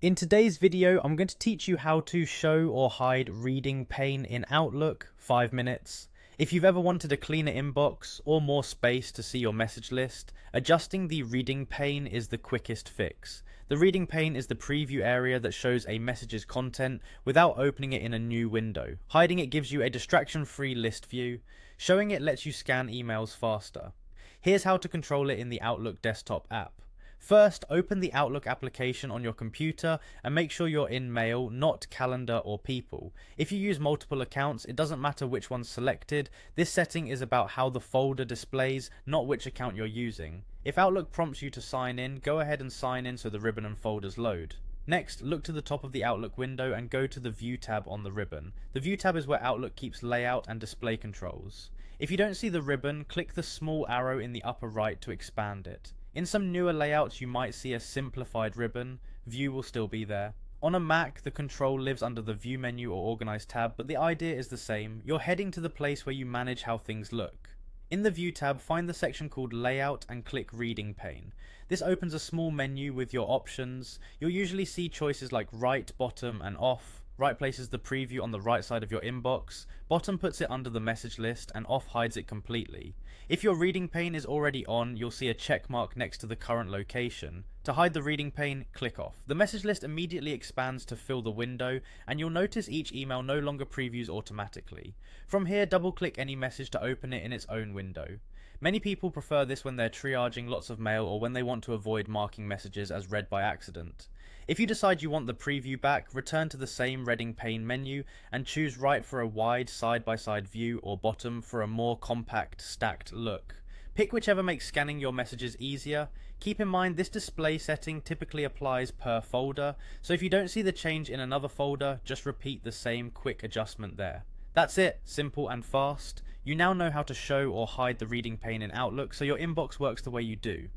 In today's video, I'm going to teach you how to show or hide reading pane in Outlook, 5 minutes. If you've ever wanted a cleaner inbox or more space to see your message list, adjusting the reading pane is the quickest fix. The reading pane is the preview area that shows a message's content without opening it in a new window. Hiding it gives you a distraction-free list view. Showing it lets you scan emails faster. Here's how to control it in the Outlook desktop app. First, open the Outlook application on your computer and make sure you're in Mail, not Calendar or People. If you use multiple accounts, it doesn't matter which one's selected. This setting is about how the folder displays, not which account you're using. If Outlook prompts you to sign in, go ahead and sign in so the ribbon and folders load. Next, look to the top of the Outlook window and go to the View tab on the ribbon. The View tab is where Outlook keeps layout and display controls. If you don't see the ribbon, click the small arrow in the upper right to expand it. In some newer layouts you might see a simplified ribbon. View will still be there. On a Mac, the control lives under the View menu or Organize tab, but the idea is the same. You're heading to the place where you manage how things look. In the View tab, find the section called Layout and click Reading Pane. This opens a small menu with your options. You'll usually see choices like Right, Bottom, and Off. Right places the preview on the right side of your inbox, bottom puts it under the message list, and off hides it completely. If your reading pane is already on, you'll see a check mark next to the current location. To hide the reading pane, click off. The message list immediately expands to fill the window, and you'll notice each email no longer previews automatically. From here, double click any message to open it in its own window. Many people prefer this when they're triaging lots of mail or when they want to avoid marking messages as read by accident. If you decide you want the preview back, return to the same reading pane menu and choose Right for a wide side-by-side view or Bottom for a more compact, stacked look. Pick whichever makes scanning your messages easier. Keep in mind this display setting typically applies per folder, so if you don't see the change in another folder, just repeat the same quick adjustment there. That's it, simple and fast. You now know how to show or hide the reading pane in Outlook so your inbox works the way you do.